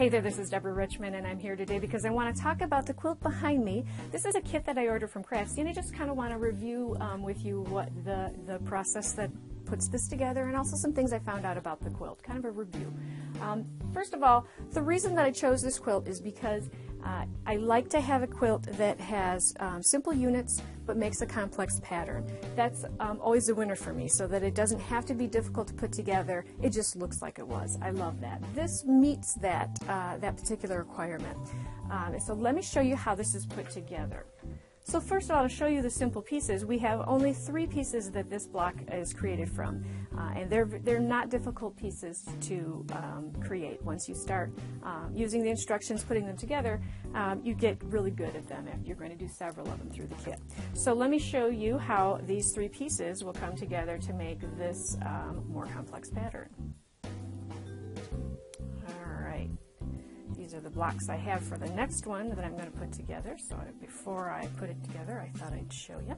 Hey there, this is Deborah Richmond, and I'm here today because I want to talk about the quilt behind me. This is a kit that I ordered from Craftsy, and I just kind of want to review with you what the process that puts this together, and also some things I found out about the quilt, kind of a review. First of all, the reason that I chose this quilt is because I like to have a quilt that has simple units but makes a complex pattern. That's always a winner for me, so that it doesn't have to be difficult to put together. It just looks like it was. I love that. This meets that particular requirement. So let me show you how this is put together. So first of all, to show you the simple pieces, we have only 3 pieces that this block is created from, and they're not difficult pieces to create. Once you start using the instructions, putting them together, you get really good at them. You're going to do several of them through the kit. So let me show you how these 3 pieces will come together to make this more complex pattern. These are the blocks I have for the next one that I'm going to put together. So before I put it together, I thought I'd show you.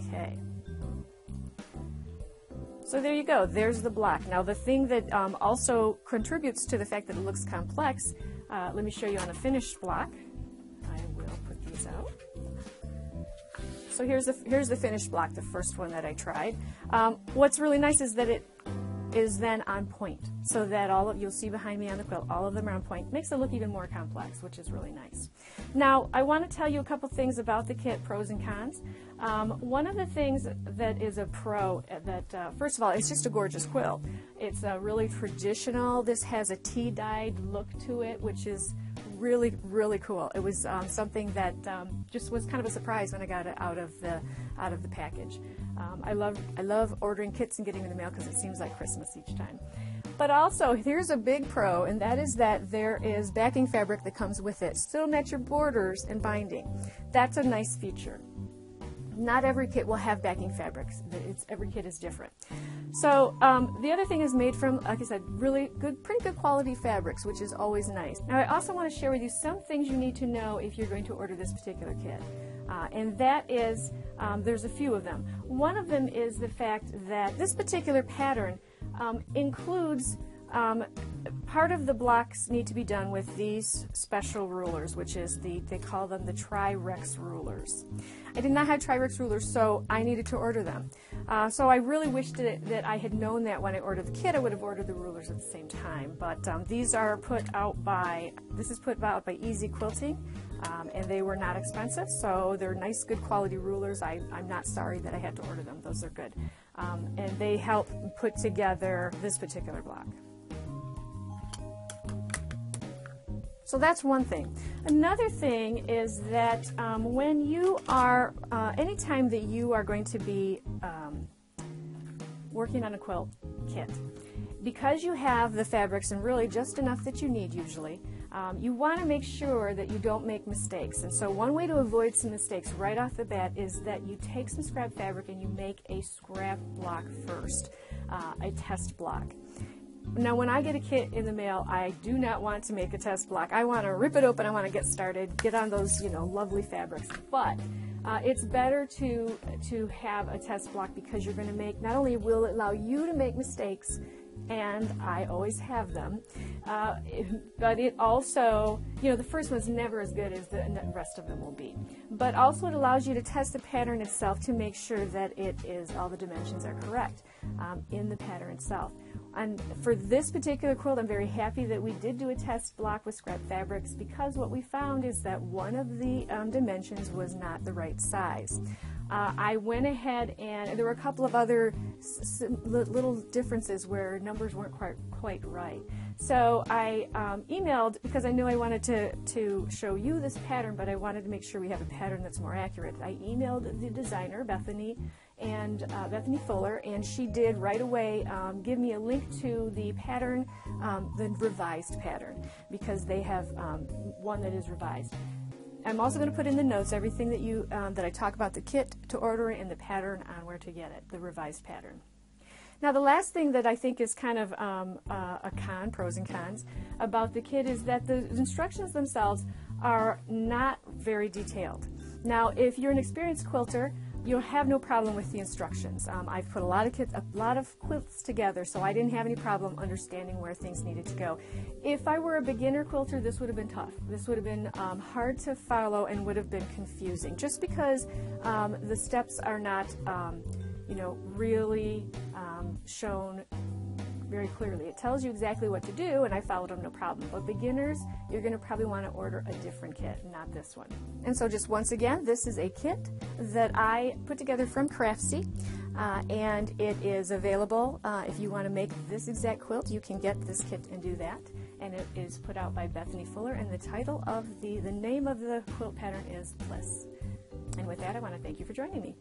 Okay. So there you go. There's the block. Now the thing that also contributes to the fact that it looks complex, let me show you on a finished block. I will put these out. So here's the finished block, the first one that I tried. What's really nice is that it is then on point, so that you'll see behind me on the quilt, all of them are on point. Makes it look even more complex, which is really nice. Now, I want to tell you a couple things about the kit, pros and cons. One of the things that is a pro, first of all, it's just a gorgeous quilt. It's really traditional. This has a tea-dyed look to it, which is really, really cool. It was something that just was kind of a surprise when I got it out of the package. I love ordering kits and getting them in the mail because it seems like Christmas each time. But also, here's a big pro, and that is that there is backing fabric that comes with it. Still match your borders and binding. That's a nice feature. Not every kit will have backing fabrics. Every kit is different. So the other thing is made from, like I said, really good, pretty good quality fabrics, which is always nice. Now I also want to share with you some things you need to know if you're going to order this particular kit. And that is, there's a few of them. One of them is the fact that this particular pattern includes part of the blocks need to be done with these special rulers, which is they call them the Tri-Rex rulers. I did not have Tri-Rex rulers, so I needed to order them. So I really wished that I had known that when I ordered the kit. I would have ordered the rulers at the same time. But these are put out by Easy Quilting, and they were not expensive, so they're nice, good quality rulers. I'm not sorry that I had to order them. Those are good. And they help put together this particular block. So that's one thing. Another thing is that when you are, anytime that you are going to be working on a quilt kit, because you have the fabrics and really just enough that you need usually, you want to make sure that you don't make mistakes. And so one way to avoid some mistakes right off the bat is that you take some scrap fabric and you make a scrap block first, a test block. Now, when I get a kit in the mail, I do not want to make a test block. I want to rip it open. I want to get started, get on those, lovely fabrics. But it's better to have a test block because you're going to make, not only will it allow you to make mistakes, and I always have them, but it also, the first one's never as good as the rest of them will be. But also it allows you to test the pattern itself to make sure that all the dimensions are correct in the pattern itself. And for this particular quilt, I'm very happy that we did do a test block with scrap fabrics, because what we found is that one of the dimensions was not the right size. I went ahead, and there were a couple of other little differences where numbers weren't quite right. So I emailed, because I knew I wanted to show you this pattern, but I wanted to make sure we have a pattern that's more accurate. I emailed the designer, Bethany Fuller, and she did right away give me a link to the pattern, the revised pattern, because they have one that is revised. I'm also going to put in the notes everything that I talk about the kit to order it and the pattern on where to get it, the revised pattern. Now, the last thing that I think is kind of pros and cons about the kit is that the instructions themselves are not very detailed. Now, if you're an experienced quilter, you'll have no problem with the instructions. I've put a lot of quilts together, so I didn't have any problem understanding where things needed to go. If I were a beginner quilter, this would have been tough. This would have been hard to follow and would have been confusing, just because the steps are not, really shown very clearly. It tells you exactly what to do, and I followed them no problem. But beginners, you're going to probably want to order a different kit, not this one. And so just once again, this is a kit that I put together from Craftsy, and it is available. If you want to make this exact quilt, you can get this kit and do that. And it is put out by Bethany Fuller, and the title of the name of the quilt pattern is Bliss. And with that, I want to thank you for joining me.